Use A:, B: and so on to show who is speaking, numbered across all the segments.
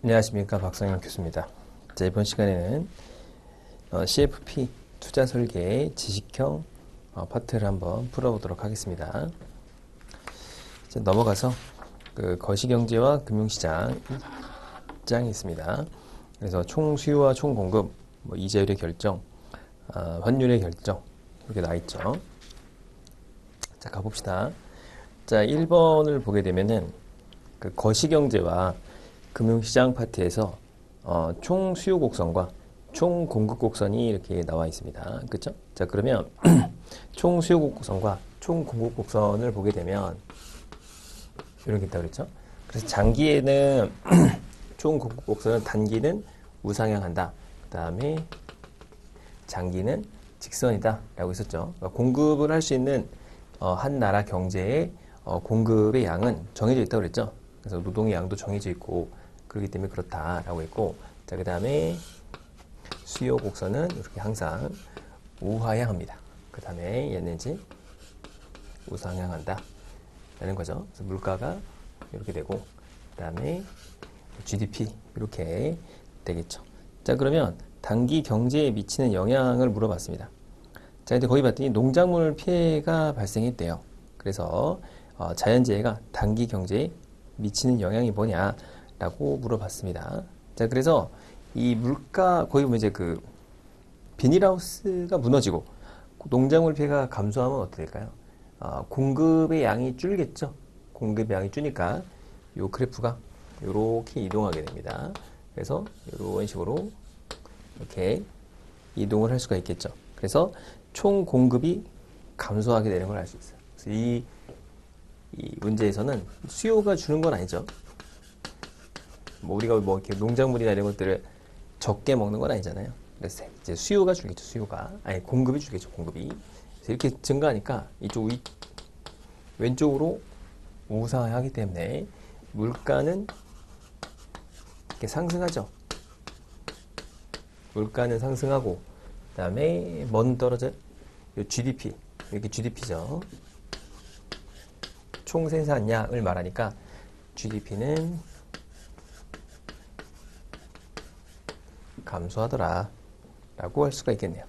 A: 안녕하십니까, 박성현 교수입니다. 자, 이번 시간에는 CFP 투자 설계의 지식형 파트를 한번 풀어보도록 하겠습니다. 자, 넘어가서 그 거시경제와 금융시장 장이 있습니다. 그래서 총 수요와 총 공급, 이자율의 결정, 환율의 결정 이렇게 나와 있죠. 자, 가봅시다. 자, 1번을 보게 되면은 그 거시경제와 금융시장 파트에서 총 수요 곡선과 총 공급 곡선이 이렇게 나와 있습니다. 그렇죠? 자, 그러면 총 수요 곡선과 총 공급 곡선을 보게 되면 이런 게 있다고 그랬죠? 그래서 장기에는 총 공급 곡선은 단기는 우상향한다. 그 다음에 장기는 직선이다 라고 했었죠. 그러니까 공급을 할 수 있는 한 나라 경제의 공급의 양은 정해져 있다고 그랬죠. 그래서 노동의 양도 정해져 있고 그렇기 때문에 그렇다라고 했고, 자, 그 다음에 수요 곡선은 이렇게 항상 우하향합니다. 그 다음에 얘는 이제 우상향한다 라는 거죠. 그래서 물가가 이렇게 되고, 그 다음에 GDP 이렇게 되겠죠. 자, 그러면 단기 경제에 미치는 영향을 물어봤습니다. 자, 근데 거기 봤더니 농작물 피해가 발생했대요. 그래서 자연재해가 단기 경제에 미치는 영향이 뭐냐라고 물어봤습니다. 자, 그래서 이 물가, 거기 보면 이제 그 비닐하우스가 무너지고 농작물 피해가 감소하면 어떻게 될까요? 공급의 양이 줄겠죠. 공급의 양이 줄니까 이 그래프가 이렇게 이동하게 됩니다. 그래서 이런 식으로 이렇게 이동을 할 수가 있겠죠. 그래서 총 공급이 감소하게 되는 걸 알 수 있어요. 그래서 이 문제에서는 수요가 주는 건 아니죠. 우리가 이렇게 농작물이나 이런 것들을 적게 먹는 건 아니잖아요. 그래서 이제 수요가 줄겠죠. 공급이 줄겠죠. 공급이. 그래서 이렇게 증가하니까 왼쪽으로 우상하기 때문에 물가는 이렇게 상승하죠. 물가는 상승하고, 그 다음에 뭐는 떨어져요? GDP. 이렇게 GDP죠. 총 생산량을 말하니까 GDP는 감소하더라 라고 할 수가 있겠네요.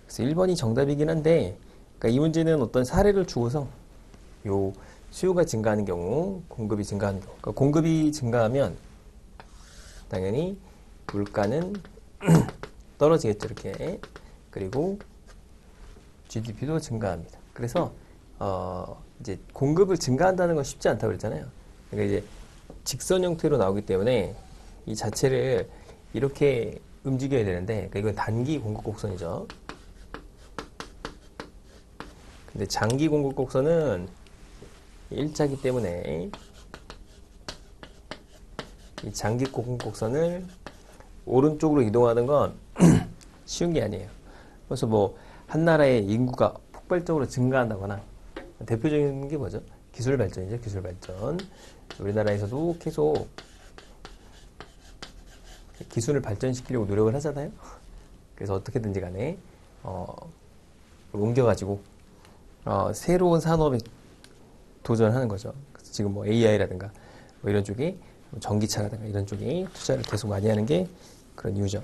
A: 그래서 1번이 정답이긴 한데, 그러니까 이 문제는 어떤 사례를 주고서 요 수요가 증가하는 경우, 공급이 증가하는 경우, 그러니까 공급이 증가하면 당연히 물가는 떨어지겠죠. 이렇게. 그리고 GDP도 증가합니다. 그래서 이제 공급을 증가한다는 건 쉽지 않다고 그랬잖아요. 그러니까 이제 직선 형태로 나오기 때문에 이 자체를 이렇게 움직여야 되는데, 그러니까 이건 단기 공급 곡선이죠. 근데 장기 공급 곡선은 일자기 때문에 이 장기 공급 곡선을 오른쪽으로 이동하는 건 쉬운 게 아니에요. 그래서 한 나라의 인구가 폭발적으로 증가한다거나, 대표적인 게 뭐죠? 기술 발전이죠. 기술 발전. 우리나라에서도 계속 기술을 발전시키려고 노력을 하잖아요. 그래서 어떻게든지 간에 옮겨가지고 새로운 산업에 도전하는 거죠. 그래서 지금 AI라든가 이런 쪽에, 전기차라든가 이런 쪽에 투자를 계속 많이 하는 게 그런 이유죠.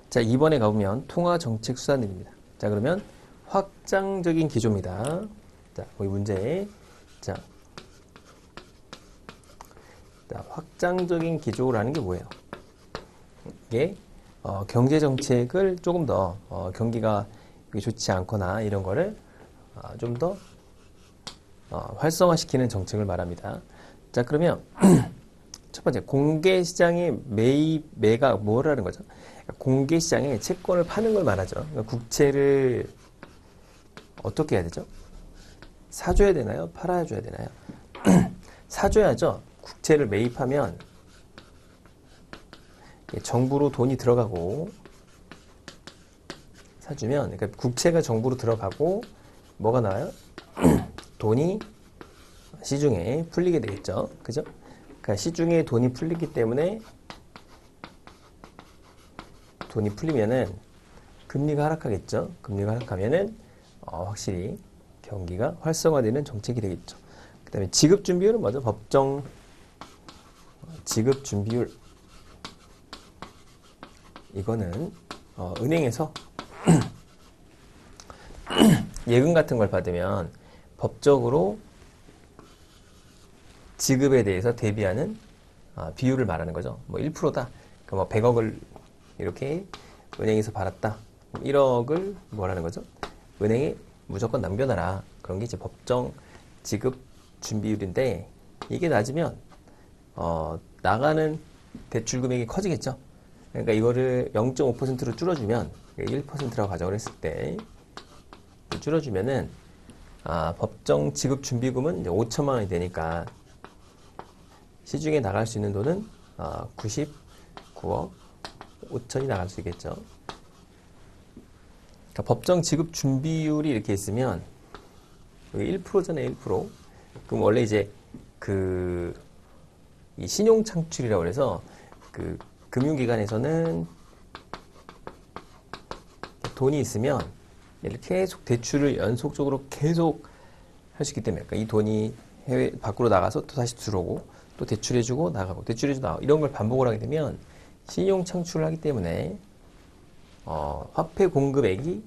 A: 자, 2번에 가보면 통화정책 수단입니다. 자, 그러면 확장적인 기조입니다. 자, 거기 문제. 자, 확장적인 기조라는 게 뭐예요? 이게 경제 정책을 조금 더 경기가 좋지 않거나 이런 거를 좀 더 활성화시키는 정책을 말합니다. 자, 그러면 첫 번째, 공개 시장의 매가 뭐라는 거죠? 공개 시장에 채권을 파는 걸 말하죠. 그러니까 국채를 어떻게 해야 되죠? 사줘야 되나요? 팔아줘야 되나요? 사줘야죠. 국채를 매입하면 정부로 돈이 들어가고, 사주면, 그러니까 국채가 정부로 들어가고 뭐가 나와요? 돈이 시중에 풀리게 되겠죠. 그죠? 그러니까 시중에 돈이 풀리기 때문에, 돈이 풀리면은 금리가 하락하겠죠. 금리가 하락하면은 확실히 경기가 활성화되는 정책이 되겠죠. 그 다음에 지급준비율은 뭐죠? 법정 지급 준비율. 이거는 은행에서 예금 같은 걸 받으면 법적으로 지급에 대해서 대비하는 비율을 말하는 거죠. 뭐 1%다. 그러니까 뭐 100억을 이렇게 은행에서 받았다. 1억을 뭐라는 거죠? 은행에 무조건 남겨놔라. 그런 게 이제 법정 지급 준비율인데, 이게 낮으면 나가는 대출 금액이 커지겠죠. 그러니까 이거를 0.5%로 줄여주면, 1%라고 가정을 했을 때 줄여주면은 법정 지급 준비금은 이제 5천만 원이 되니까 시중에 나갈 수 있는 돈은 99억 5천이 나갈 수 있겠죠. 그러니까 법정 지급 준비율이 이렇게 있으면 여기 1%잖아요, 1%. 그럼 원래 이제 이 신용 창출이라고 해서 금융기관에서는 돈이 있으면 이렇게 계속 대출을 연속적으로 계속 할 수 있기 때문에, 그러니까 이 돈이 해외 밖으로 나가서 또 다시 들어오고 또 대출해주고 나가고 대출해주고 나가고 이런 걸 반복을 하게 되면 신용 창출을 하기 때문에 화폐 공급액이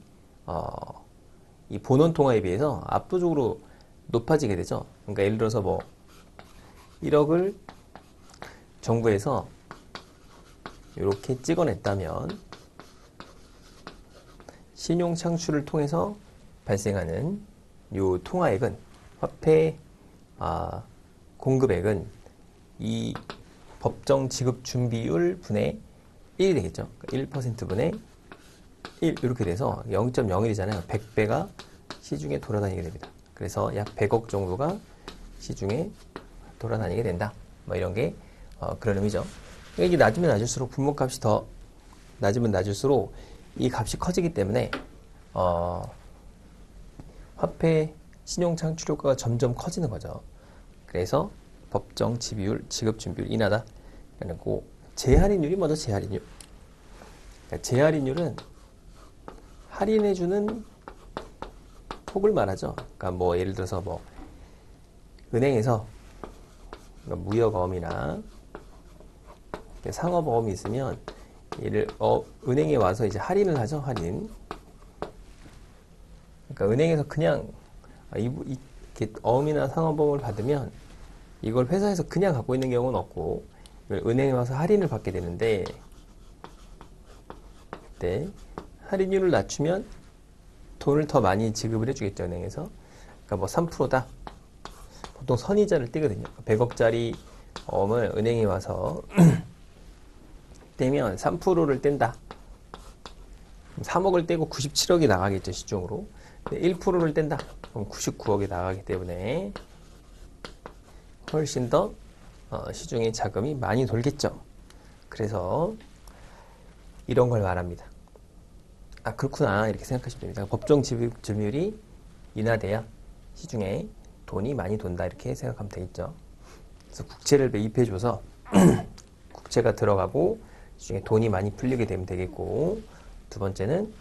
A: 이 본원 통화에 비해서 압도적으로 높아지게 되죠. 그러니까 예를 들어서 뭐 1억을 정부에서 이렇게 찍어냈다면 신용 창출을 통해서 발생하는 요 통화액은, 화폐 공급액은 이 법정 지급 준비율 분의 1이 되겠죠. 1% 분의 1 이렇게 돼서 0.01이잖아요. 100배가 시중에 돌아다니게 됩니다. 그래서 약 100억 정도가 시중에 돌아다니게 된다. 뭐 이런 게 그런 의미죠. 이게 낮으면 낮을수록 분모값이 더 낮으면 낮을수록 이 값이 커지기 때문에 화폐 신용 창출 효과가 점점 커지는 거죠. 그래서 법정 지급 준비율 인하다. 그리고 재할인율이 먼저 재할인율. 그러니까 재할인율은 할인해주는 폭을 말하죠. 그러니까 뭐 예를 들어서 뭐 은행에서 무역어음이나 상업어음이 있으면 은행에 와서 이제 할인을 하죠. 할인. 그러니까 은행에서 그냥 이렇게 어음이나 상업어음을 받으면 이걸 회사에서 그냥 갖고 있는 경우는 없고 은행에 와서 할인을 받게 되는데, 네, 할인율을 낮추면 돈을 더 많이 지급을 해주겠죠, 은행에서. 그러니까 뭐 3%다. 보통 선이자를 떼거든요. 100억짜리 어음을 은행에 와서 떼면 3%를 뗀다. 3억을 떼고 97억이 나가겠죠, 시중으로. 1%를 뗀다. 그럼 99억이 나가기 때문에 훨씬 더 시중에 자금이 많이 돌겠죠. 그래서 이런 걸 말합니다. 그렇구나, 이렇게 생각하시면 됩니다. 법정 지급 점유율이 인하돼야 시중에 돈이 많이 돈다, 이렇게 생각하면 되겠죠. 그래서 국채를 매입해줘서 국채가 들어가고 시중에 돈이 많이 풀리게 되면 되겠고, 두 번째는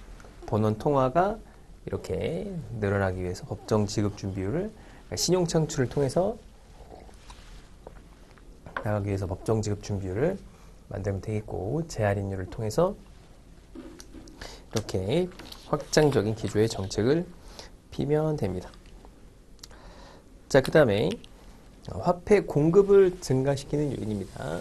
A: 본원 통화가 이렇게 늘어나기 위해서 법정 지급 준비율을, 그러니까 신용 창출을 통해서 나가기 위해서 법정 지급 준비율을 만들면 되겠고, 재할인율을 통해서 이렇게 확장적인 기조의 정책을 피면 됩니다. 자, 그 다음에 화폐 공급을 증가시키는 요인입니다.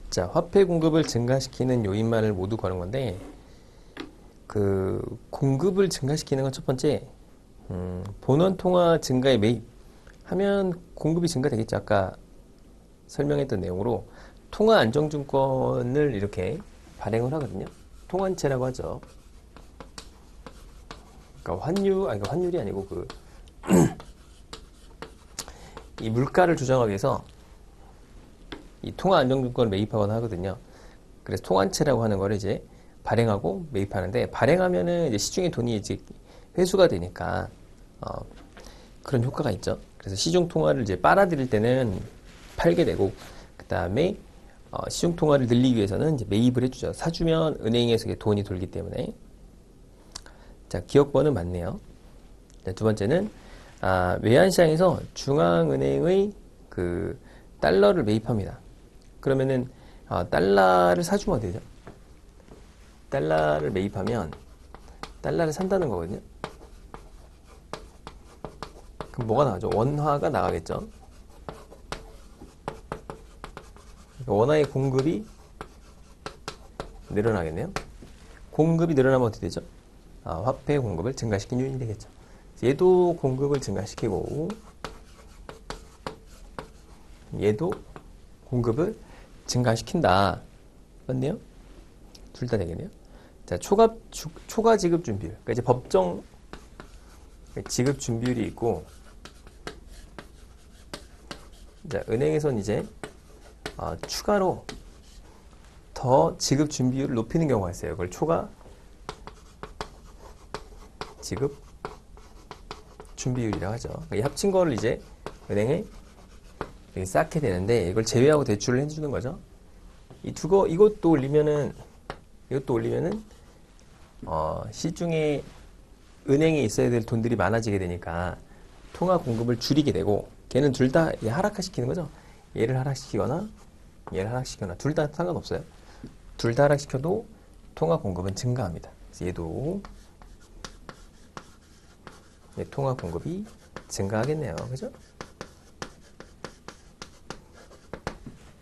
A: 자, 화폐 공급을 증가시키는 요인만을 모두 거는 건데, 공급을 증가시키는 건 첫 번째, 본원 통화 증가에 매입하면 공급이 증가되겠죠. 아까 설명했던 내용으로 통화 안정증권을 이렇게 발행을 하거든요. 통환채라고 하죠. 그러니까 환율이 아니고 이 물가를 조정하기 위해서 이 통화 안정증권을 매입하거나 하거든요. 그래서 통환채라고 하는 거를 이제 발행하고 매입하는데, 발행하면은 이제 시중에 돈이 이제 회수가 되니까 그런 효과가 있죠. 그래서 시중 통화를 이제 빨아들일 때는 팔게 되고, 그 다음에 시중 통화를 늘리기 위해서는 이제 매입을 해주죠. 사주면 은행에서 돈이 돌기 때문에. 자, 기억번은 맞네요. 자, 두 번째는 외환시장에서 중앙은행의 그 달러를 매입합니다. 그러면은 달러를 사주면 어떻게 되죠? 달러를 매입하면 달러를 산다는 거거든요. 그럼 뭐가 나가죠? 원화가 나가겠죠. 원화의 공급이 늘어나겠네요. 공급이 늘어나면 어떻게 되죠? 화폐 공급을 증가시킨 요인이 되겠죠. 얘도 공급을 증가시키고 얘도 공급을 증가시킨다. 맞네요? 둘 다 되겠네요. 자, 초과 지급 준비율. 그러니까 이제 법정 지급 준비율이 있고, 자, 은행에서는 이제 추가로 더 지급 준비율을 높이는 경우가 있어요. 그걸 초과 지급 준비율이라고 하죠. 그러니까 이 합친 거를 이제 은행에 쌓게 되는데 이걸 제외하고 대출을 해주는 거죠. 이것도 올리면은 시중에 은행에 있어야 될 돈들이 많아지게 되니까 통화 공급을 줄이게 되고, 걔는 둘 다 하락시키는 거죠. 얘를 하락시키거나 둘 다 상관없어요. 둘 다 하락시켜도 통화 공급은 증가합니다. 그래서 얘도 통화 공급이 증가하겠네요. 그죠?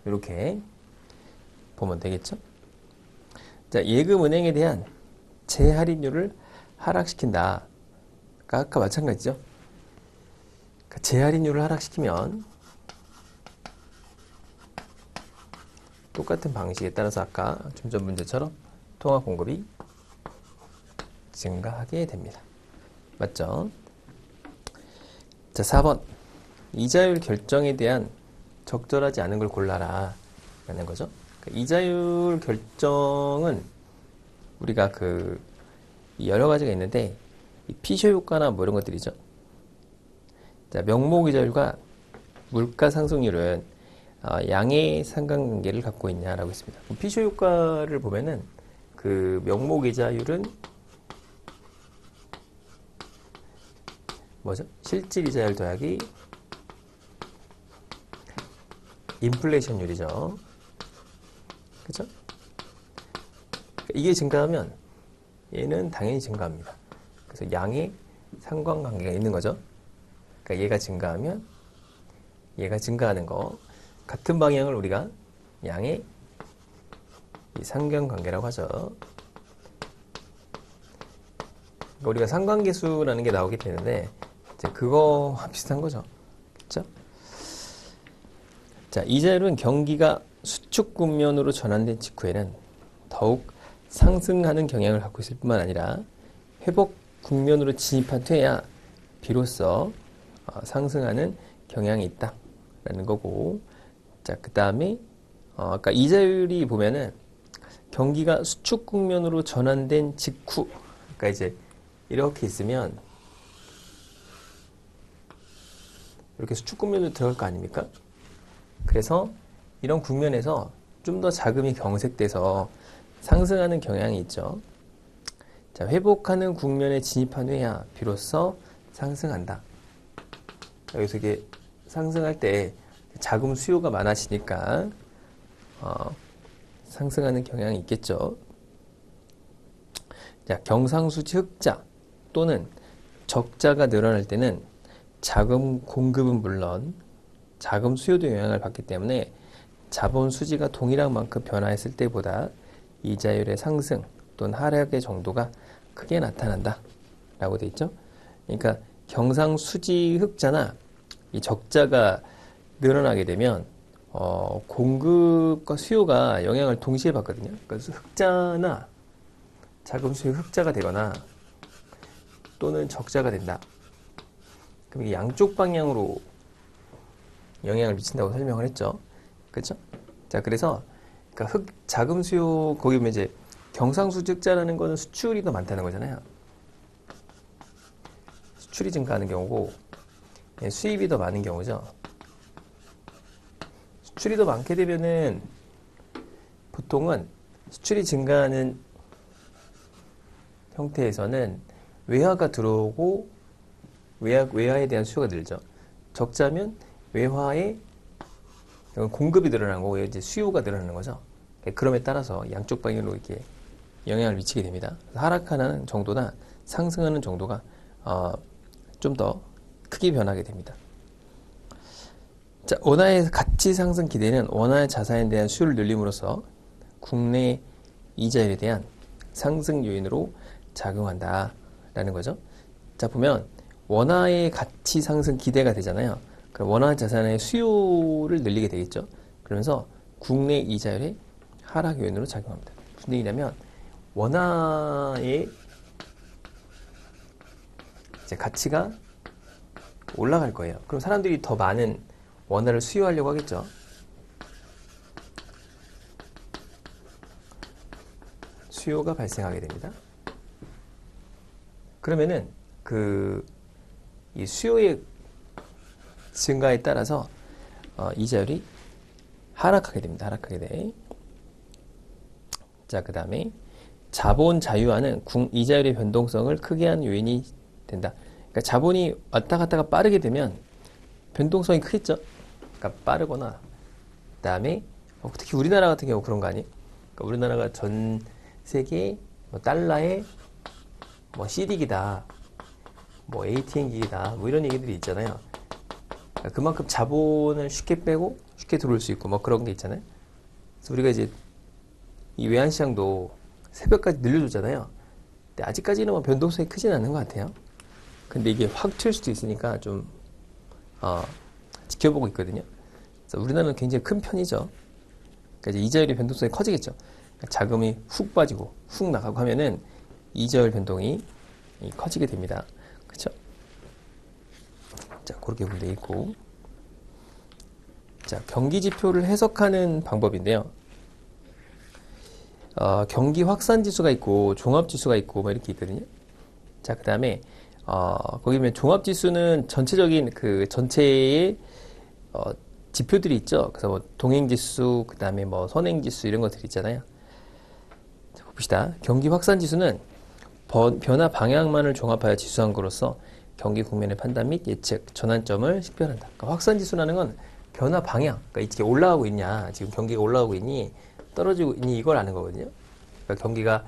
A: 이렇게 보면 되겠죠? 자, 예금은행에 대한 재할인율을 하락시킨다. 아까 마찬가지죠? 재할인율을 하락시키면 똑같은 방식에 따라서 아까 좀 전 문제처럼 통화 공급이 증가하게 됩니다. 맞죠? 자, 4번. 이자율 결정에 대한 적절하지 않은 걸 골라라. 라는 거죠. 이자율 결정은 우리가 여러 가지가 있는데, 피쇼 효과나 뭐 이런 것들이죠. 자, 명목 이자율과 물가 상승률은 양의 상관관계를 갖고 있냐라고 했습니다. 피쇼 효과를 보면은 그 명목 이자율은 뭐죠? 실질 이자율 더하기 인플레이션율이죠. 그렇죠? 이게 증가하면 얘는 당연히 증가합니다. 그래서 양의 상관관계가 있는 거죠. 그러니까 얘가 증가하면 얘가 증가하는 거, 같은 방향을 우리가 양의 상관관계라고 하죠. 그러니까 우리가 상관계수라는 게 나오게 되는데, 이제 그거와 비슷한 거죠. 그렇죠? 자, 이자율은 경기가 수축 국면으로 전환된 직후에는 더욱 상승하는 경향을 갖고 있을 뿐만 아니라 회복 국면으로 진입한 후에야 비로소 상승하는 경향이 있다라는 거고, 자, 그 다음에 아까 이자율이 보면은 경기가 수축 국면으로 전환된 직후, 그러니까 이제 이렇게 있으면 이렇게 수축 국면으로 들어갈 거 아닙니까? 그래서 이런 국면에서 좀 더 자금이 경색돼서 상승하는 경향이 있죠. 자, 회복하는 국면에 진입한 후에야 비로소 상승한다. 여기서 이게 상승할 때 자금 수요가 많아지니까 상승하는 경향이 있겠죠. 자, 경상수지 흑자 또는 적자가 늘어날 때는 자금 공급은 물론 자금 수요도 영향을 받기 때문에 자본 수지가 동일한 만큼 변화했을 때보다 이자율의 상승 또는 하락의 정도가 크게 나타난다 라고 되어 있죠. 그러니까 경상수지 흑자나 이 적자가 늘어나게 되면 공급과 수요가 영향을 동시에 받거든요. 그래서 흑자나 자금 수요 흑자가 되거나 또는 적자가 된다. 그럼 이게 양쪽 방향으로 영향을 미친다고 설명을 했죠. 그렇죠? 자, 그래서 그러니까 자금 수요, 거기 보면 이제 경상수지 흑자라는 거는 수출이 더 많다는 거잖아요. 수출이 증가하는 경우고 수입이 더 많은 경우죠. 수출이 더 많게 되면은 보통은 수출이 증가하는 형태에서는 외화가 들어오고 외화에 대한 수요가 늘죠. 적자면 외화의 공급이 늘어나는 거고 이제 수요가 늘어나는 거죠. 그럼에 따라서 양쪽 방향으로 이렇게 영향을 미치게 됩니다. 하락하는 정도나 상승하는 정도가 좀 더 크게 변하게 됩니다. 자, 원화의 가치 상승 기대는 원화의 자산에 대한 수요를 늘림으로써 국내 이자율에 대한 상승 요인으로 작용한다라는 거죠. 자, 보면 원화의 가치 상승 기대가 되잖아요. 그럼 원화 자산의 수요를 늘리게 되겠죠. 그러면서 국내 이자율의 하락 요인으로 작용합니다. 무슨 얘기냐면 원화의 이제 가치가 올라갈 거예요. 그럼 사람들이 더 많은 원화를 수요하려고 하겠죠. 수요가 발생하게 됩니다. 그러면은 이 수요의 증가에 따라서 이자율이 하락하게 됩니다. 하락하게 돼. 자, 그 다음에 자본 자유화는 이자율의 변동성을 크게 한 요인이 된다. 그러니까 자본이 왔다 갔다가 빠르게 되면 변동성이 크겠죠. 그러니까 빠르거나 그 다음에 특히 우리나라 같은 경우 그런 거 아니에요? 그러니까 우리나라가 전 세계 달러의 CD기다, ATM기다, 이런 얘기들이 있잖아요. 그러니까 그만큼 자본을 쉽게 빼고 쉽게 들어올 수 있고 그런 게 있잖아요. 그래서 우리가 이제 이 외환시장도 새벽까지 늘려줬잖아요. 근데 아직까지는 변동성이 크진 않는 것 같아요. 근데 이게 확 튈 수도 있으니까 좀 지켜보고 있거든요. 그래서 우리나라는 굉장히 큰 편이죠. 그러니까 이제 이자율의 변동성이 커지겠죠. 그러니까 자금이 훅 빠지고 훅 나가고 하면은 이자율 변동이 커지게 됩니다. 그렇죠? 자, 그렇게 보면 되겠고. 자, 경기 지표를 해석하는 방법인데요. 경기 확산 지수가 있고 종합 지수가 있고 이렇게 있거든요. 자, 그 다음에 거기 보면 종합 지수는 전체적인 그 전체의 지표들이 있죠. 그래서 동행 지수, 그 다음에 선행 지수 이런 것들이 있잖아요. 자, 봅시다. 경기 확산 지수는 변화 방향만을 종합하여 지수한 거로서 경기 국면의 판단 및 예측, 전환점을 식별한다. 그러니까 확산 지수라는 건 변화 방향, 그러니까 이렇게 올라가고 있냐, 지금 경기가 올라가고 있니, 떨어지고 있니, 이걸 아는 거거든요. 그러니까 경기가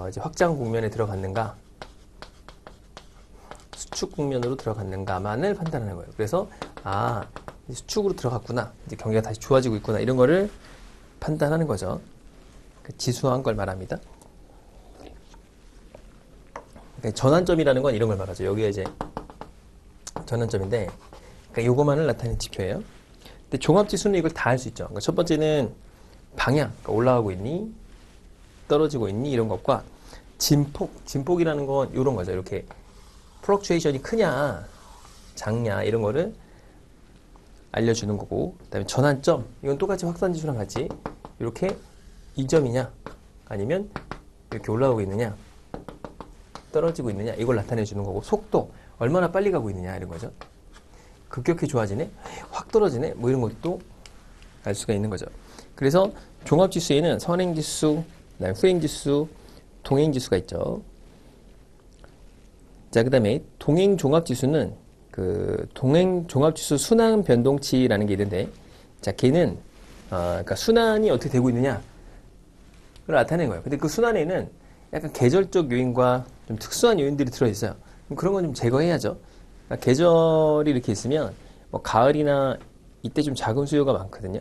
A: 이제 확장 국면에 들어갔는가, 수축 국면으로 들어갔는가만을 판단하는 거예요. 그래서 수축으로 들어갔구나, 이제 경기가 다시 좋아지고 있구나, 이런 거를 판단하는 거죠. 지수한 걸 말합니다. 그러니까 전환점이라는 건 이런 걸 말하죠. 여기가 이제 전환점인데, 그러니까 요거만을 나타내는 지표예요. 근데 종합지수는 이걸 다 할 수 있죠. 그러니까 첫 번째는 방향, 그러니까 올라가고 있니, 떨어지고 있니, 이런 것과 진폭이라는 건 이런 거죠. 이렇게 플럭추에이션이 크냐, 작냐, 이런 거를 알려주는 거고, 그 다음에 전환점, 이건 똑같이 확산지수랑 같이 이렇게 2점이냐, 아니면 이렇게 올라가고 있느냐, 떨어지고 있느냐, 이걸 나타내 주는 거고, 속도, 얼마나 빨리 가고 있느냐, 이런 거죠. 급격히 좋아지네, 확 떨어지네, 이런 것도 알 수가 있는 거죠. 그래서 종합지수에는 선행지수, 그다음에 후행지수, 동행지수가 있죠. 자, 그 다음에 동행종합지수는 동행종합지수 순환 변동치라는 게 있는데, 자, 걔는 그러니까 순환이 어떻게 되고 있느냐를 나타내는 거예요. 근데 그 순환에는 약간 계절적 요인과 좀 특수한 요인들이 들어있어요. 그런 건 좀 제거해야죠. 그러니까 계절이 이렇게 있으면 가을이나 이때 좀 작은 수요가 많거든요.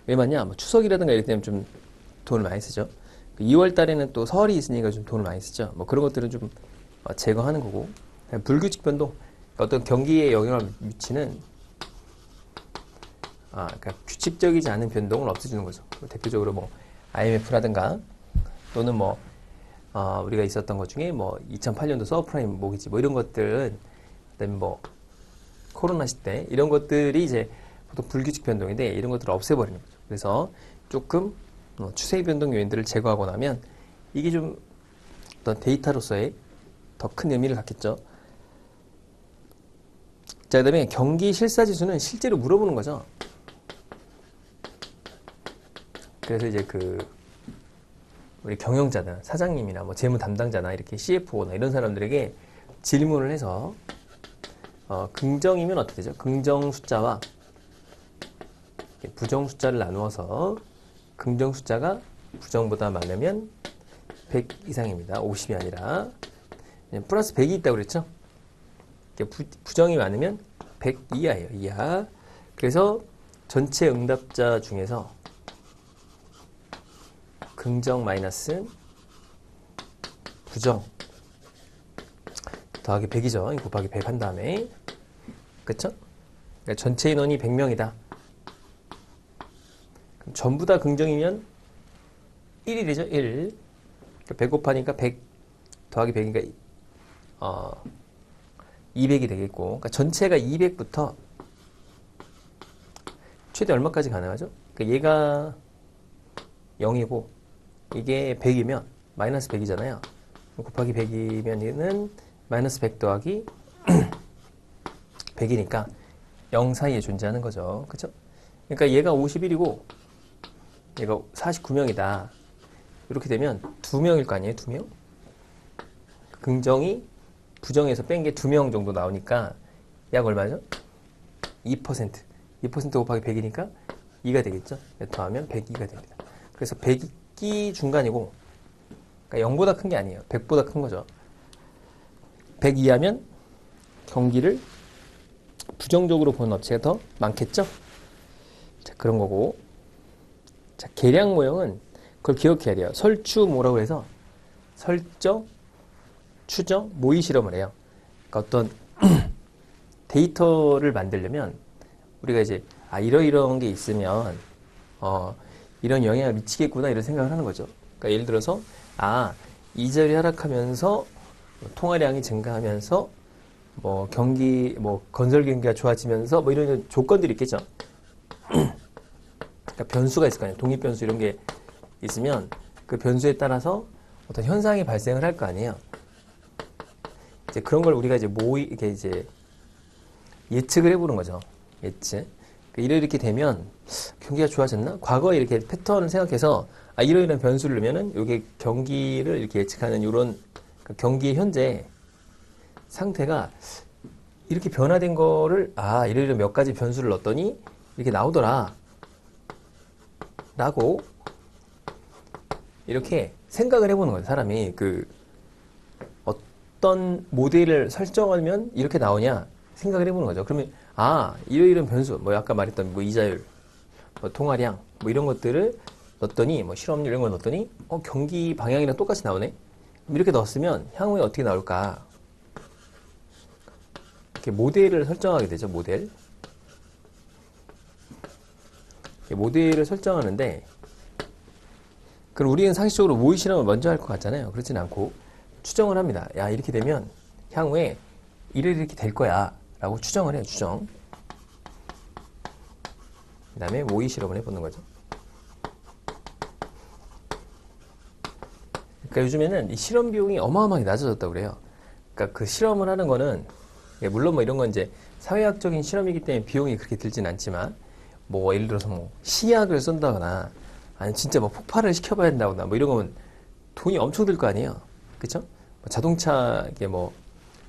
A: 왜 많냐? 추석이라든가 이럴 때는 좀 돈을 많이 쓰죠. 2월 달에는 또 설이 있으니까 좀 돈을 많이 쓰죠. 그런 것들은 좀 제거하는 거고. 불규칙 변동, 어떤 경기에 영향을 미치는 그러니까 규칙적이지 않은 변동을 없애주는 거죠. 대표적으로 IMF라든가 또는 우리가 있었던 것 중에 2008년도 서브프라임 모기지 이런 것들은, 그다음에 코로나 시대 이런 것들이 이제 보통 불규칙 변동인데 이런 것들을 없애버리는 거죠. 그래서 조금 추세 변동 요인들을 제거하고 나면 이게 좀 어떤 데이터로서의 더 큰 의미를 갖겠죠. 자, 그다음에 경기 실사 지수는 실제로 물어보는 거죠. 그래서 이제 우리 경영자나 사장님이나 재무 담당자나 이렇게 CFO나 이런 사람들에게 질문을 해서 긍정이면 어떻게 되죠? 긍정 숫자와 부정 숫자를 나누어서 긍정 숫자가 부정보다 많으면 100 이상입니다. 50이 아니라. 플러스 100이 있다고 그랬죠? 부정이 많으면 100 이하예요. 이하. 그래서 전체 응답자 중에서 긍정 마이너스 부정 더하기 100이죠. 곱하기 100 한 다음에. 그쵸? 그러니까 전체 인원이 100명이다. 그럼 전부 다 긍정이면 1이 되죠. 1. 100 곱하니까 100 더하기 100이니까 200이 되겠고, 그러니까 전체가 200부터 최대 얼마까지 가능하죠? 그러니까 얘가 0이고 이게 100이면 마이너스 100이잖아요. 곱하기 100이면 얘는 마이너스 100 더하기 100이니까 0 사이에 존재하는 거죠. 그쵸? 그러니까 얘가 51이고 얘가 49명이다. 이렇게 되면 2명일 거 아니에요? 2명? 긍정이 부정에서 뺀 게 2명 정도 나오니까 약 얼마죠? 2%. 2% 곱하기 100이니까 2가 되겠죠? 더하면 102가 됩니다. 그래서 100이 중간이고, 그러니까 0보다 큰 게 아니에요. 100보다 큰 거죠. 100 이하면 경기를 부정적으로 보는 업체가 더 많겠죠? 자, 그런 거고. 자, 계량 모형은 그걸 기억해야 돼요. 설추 뭐라고 해서 설정, 추정, 모의 실험을 해요. 그러니까 어떤 데이터를 만들려면 우리가 이제 이러이러한 게 있으면 이런 영향을 미치겠구나 이런 생각을 하는 거죠. 그러니까 예를 들어서 이자율이 하락하면서 통화량이 증가하면서 뭐 경기 뭐 건설 경기가 좋아지면서 뭐 이런 조건들이 있겠죠. 그러니까 변수가 있을 거 아니에요. 독립 변수 이런 게 있으면 그 변수에 따라서 어떤 현상이 발생을 할 거 아니에요. 이제 그런 걸 우리가 이제 이렇게 이제 예측을 해보는 거죠. 예측. 이렇게 되면 경기가 좋아졌나? 과거에 이렇게 패턴을 생각해서 이러이러한 변수를 넣으면은 이게 경기를 이렇게 예측하는 이런 경기의 현재 상태가 이렇게 변화된 거를 이러이러한 몇 가지 변수를 넣었더니 이렇게 나오더라 라고 이렇게 생각을 해보는 거예요. 사람이 어떤 모델을 설정하면 이렇게 나오냐 생각을 해보는 거죠. 그러면 이러이러한 변수, 뭐 아까 말했던 뭐 이자율, 뭐 통화량, 뭐 이런 것들을 넣었더니 뭐 실업률 이런 걸 넣었더니 경기 방향이랑 똑같이 나오네. 이렇게 넣었으면 향후에 어떻게 나올까? 이렇게 모델을 설정하게 되죠. 모델을 설정하는데 그럼 우리는 상식적으로 모의 실험을 먼저 할 것 같잖아요. 그렇진 않고 추정을 합니다. 이렇게 되면 향후에 이렇게 될 거야 라고 추정을 해요. 추정. 그 다음에 모의 실험을 해보는 거죠. 그러니까 요즘에는 이 실험 비용이 어마어마하게 낮아졌다고 그래요. 그러니까 그 실험을 하는 거는 물론 뭐 이런 건 이제 사회학적인 실험이기 때문에 비용이 그렇게 들진 않지만 뭐 예를 들어서 뭐 시약을 쓴다거나 아니 진짜 뭐 폭발을 시켜봐야 된다거나 뭐 이런 거면 돈이 엄청 들 거 아니에요. 그쵸? 자동차 이게 뭐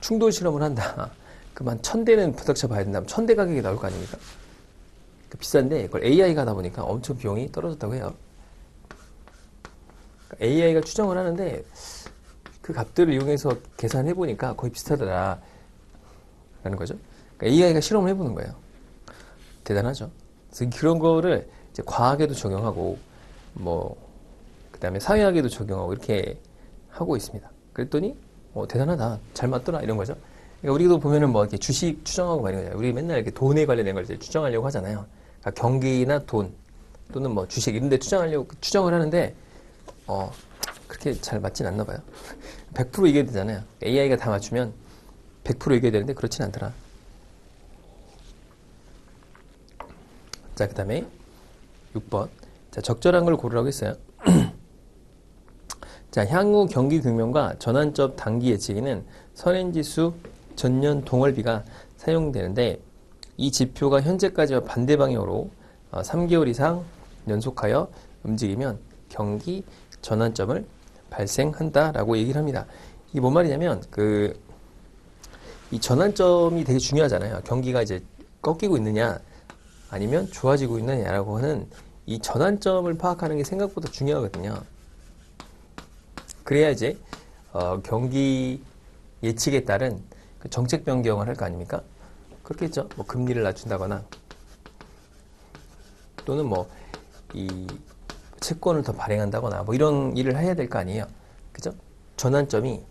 A: 충돌 실험을 한다. 그만 1000대는 부닥쳐 봐야 된다면 1000대 가격이 나올 거 아닙니까? 비싼데 그걸 AI가 하다 보니까 엄청 비용이 떨어졌다고 해요. AI가 추정을 하는데 그 값들을 이용해서 계산해 보니까 거의 비슷하더라 라는 거죠. AI가 실험을 해보는 거예요. 대단하죠. 그래서 그런 거를 이제 과학에도 적용하고 그 다음에 사회학에도 적용하고 이렇게 하고 있습니다. 그랬더니 대단하다, 잘 맞더라 이런 거죠. 그러니까 우리도 보면은 뭐 이렇게 주식 추정하고 막 이런 거잖아요. 우리 맨날 이렇게 돈에 관련된 걸 이제 추정하려고 하잖아요. 그러니까 경기나 돈 또는 뭐 주식 이런 데 추정을 하는데 그렇게 잘 맞진 않나 봐요. 100% 이겨야 되잖아요. AI가 다 맞추면 100% 이겨야 되는데 그렇진 않더라. 자, 그 다음에 6번. 자, 적절한 걸 고르라고 했어요. 자, 향후 경기 국면과 전환점 단기 예측에는 선행지수 전년 동월비가 사용되는데 이 지표가 현재까지와 반대 방향으로 3개월 이상 연속하여 움직이면 경기 전환점을 발생한다라고 얘기를 합니다. 이게 뭔 말이냐면 이 전환점이 되게 중요하잖아요. 경기가 이제 꺾이고 있느냐 아니면 좋아지고 있느냐라고 하는 이 전환점을 파악하는 게 생각보다 중요하거든요. 그래야 이제 경기 예측에 따른 그 정책 변경을 할 거 아닙니까? 그렇겠죠. 뭐 금리를 낮춘다거나 또는 뭐 이 채권을 더 발행한다거나 뭐 이런 일을 해야 될 거 아니에요. 그죠? 전환점이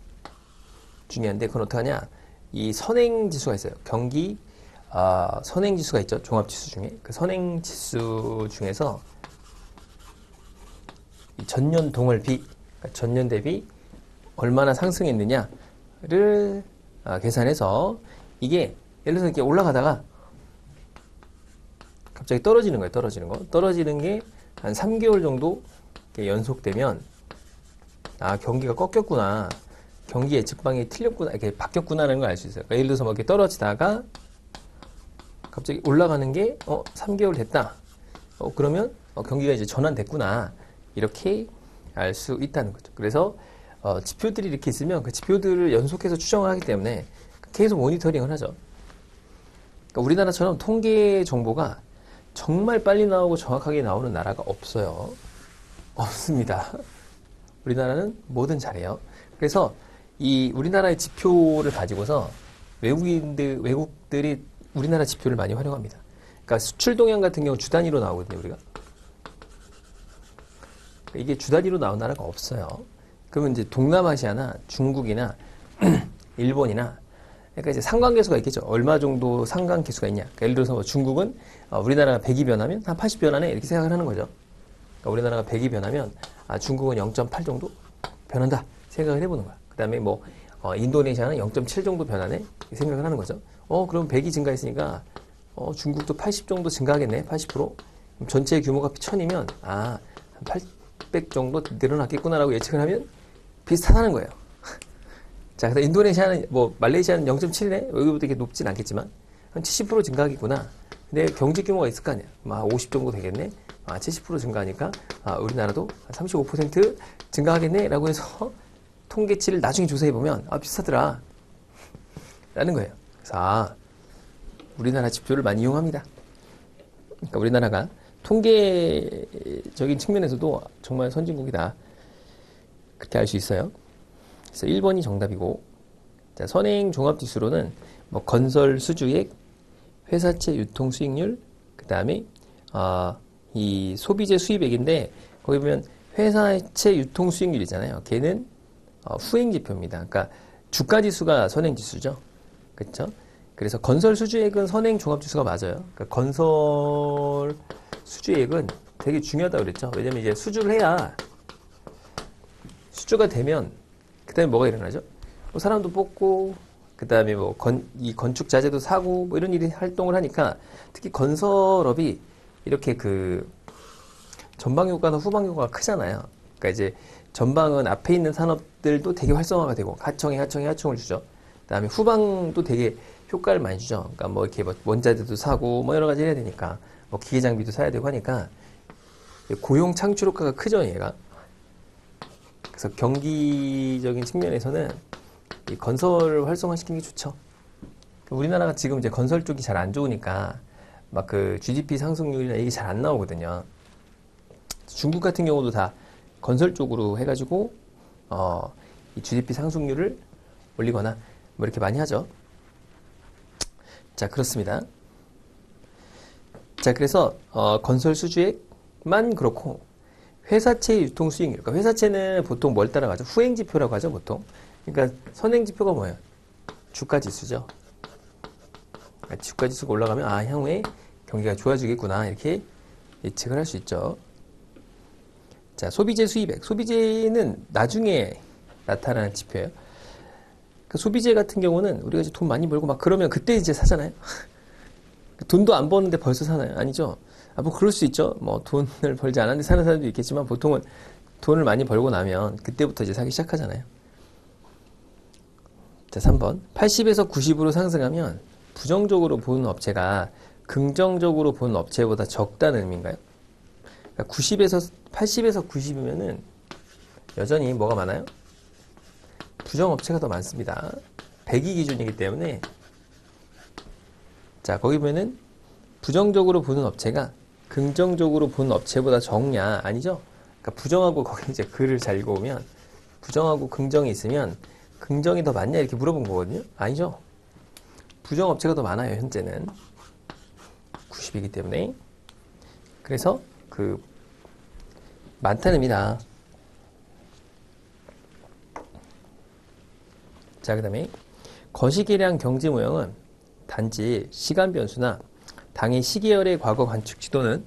A: 중요한데 그건 어떡하냐? 이 선행지수가 있어요. 경기 선행지수가 있죠. 종합지수 중에 그 선행지수 중에서 이 전년 동월비, 그러니까 전년 대비 얼마나 상승했느냐를 계산해서 이게 예를 들어서 이렇게 올라가다가 갑자기 떨어지는 거예요. 떨어지는 게 한 3개월 정도 연속되면 경기가 꺾였구나. 경기 예측방이 틀렸구나. 이렇게 바뀌었구나라는 걸 알 수 있어요. 그러니까 예를 들어서 막 이렇게 떨어지다가 갑자기 올라가는 게 3개월 됐다. 그러면 경기가 이제 전환됐구나. 이렇게 알 수 있다는 거죠. 그래서 지표들이 이렇게 있으면 그 지표들을 연속해서 추정을 하기 때문에 계속 모니터링을 하죠. 그러니까 우리나라처럼 통계 정보가 정말 빨리 나오고 정확하게 나오는 나라가 없어요. 없습니다. 우리나라는 뭐든 잘해요. 그래서 이 우리나라의 지표를 가지고서 외국들이 우리나라 지표를 많이 활용합니다. 그러니까 수출 동향 같은 경우 주 단위로 나오거든요, 우리가. 이게 주 단위로 나온 나라가 없어요. 그러면 이제 동남아시아나 중국이나 일본이나 그러니까 이제 상관계수가 있겠죠. 얼마 정도 상관계수가 있냐. 그러니까 예를 들어서 뭐 중국은 우리나라가 100이 변하면 한 80 변하네 이렇게 생각을 하는 거죠. 그러니까 우리나라가 100이 변하면 중국은 0.8 정도 변한다 생각을 해보는 거야. 그 다음에 뭐 인도네시아는 0.7 정도 변하네 생각을 하는 거죠. 그럼 100이 증가했으니까 중국도 80 정도 증가하겠네. 80%. 그럼 전체 규모가 1000이면 한 800 정도 늘어났겠구나라고 예측을 하면 비슷하다는 거예요. 자, 그래서 인도네시아는 말레이시아는 0.7네. 여기보다 이렇게 높진 않겠지만 한 70% 증가하겠구나. 근데 경제 규모가 있을 거 아니야. 50 정도 되겠네. 70% 증가하니까 우리나라도 35% 증가하겠네라고 해서 통계치를 나중에 조사해 보면 비슷하더라. 라는 거예요. 그래서 우리나라 지표를 많이 이용합니다. 그러니까 우리나라가 통계적인 측면에서도 정말 선진국이다. 그렇게 알 수 있어요. 그래서 1번이 정답이고, 자, 선행 종합지수로는 건설 수주액, 회사채 유통 수익률, 그 다음에 이 소비재 수입액인데 거기 보면 회사채 유통 수익률이잖아요. 걔는 후행 지표입니다. 그러니까 주가 지수가 선행 지수죠. 그렇죠? 그래서 건설 수주액은 선행 종합 지수가 맞아요. 그러니까 건설 수주액은 되게 중요하다고 그랬죠. 왜냐면 이제 수주를 해야 수주가 되면 그다음에 뭐가 일어나죠? 사람도 뽑고 그다음에 이 건축 자재도 사고 이런 일이 활동을 하니까 특히 건설업이 이렇게 그 전방 효과나 후방 효과가 크잖아요. 그러니까 이제 전방은 앞에 있는 산업들도 되게 활성화가 되고 하청을 주죠. 그다음에 후방도 되게 효과를 많이 주죠. 그러니까 이렇게 원자재도 사고 여러 가지 해야 되니까 기계 장비도 사야 되고 하니까 고용 창출 효과가 크죠, 얘가. 그래서 경기적인 측면에서는 이 건설을 활성화시키는 게 좋죠. 우리나라가 지금 이제 건설 쪽이 잘 안 좋으니까 그 GDP 상승률이나 이게 잘 안 나오거든요. 중국 같은 경우도 다 건설 쪽으로 해가지고 이 GDP 상승률을 올리거나 이렇게 많이 하죠. 자, 그렇습니다. 자, 그래서 건설 수주액만 그렇고 회사채 유통 수익률. 그러니까 회사채는 보통 뭘 따라가죠? 후행 지표라고 하죠, 보통. 그러니까 선행 지표가 뭐예요? 주가 지수죠. 그러니까 주가 지수가 올라가면 향후에 경기가 좋아지겠구나 이렇게 예측을 할 수 있죠. 자, 소비재 수입액. 소비재는 나중에 나타나는 지표예요. 그 소비재 같은 경우는 우리가 이제 돈 많이 벌고 그러면 그때 이제 사잖아요. 돈도 안 버는데 벌써 사나요? 아니죠. 그럴 수 있죠. 돈을 벌지 않았는데 사는 사람도 있겠지만 보통은 돈을 많이 벌고 나면 그때부터 이제 사기 시작하잖아요. 자, 3번. 80에서 90으로 상승하면 부정적으로 보는 업체가 긍정적으로 보는 업체보다 적다는 의미인가요? 그러니까 80에서 90이면은 여전히 뭐가 많아요? 부정업체가 더 많습니다. 100이 기준이기 때문에 자, 거기 보면은 부정적으로 보는 업체가 긍정적으로 보는 업체보다 적냐? 아니죠? 그러니까 부정하고 거기 이제 글을 잘 읽어오면 부정하고 긍정이 있으면 긍정이 더 많냐? 이렇게 물어본 거거든요? 아니죠? 부정 업체가 더 많아요, 현재는. 90이기 때문에. 그래서 그 많다는 의미다. 자, 그 다음에 거시기량 경제 모형은 단지 시간 변수나 당의 시계열의 과거 관측치 또는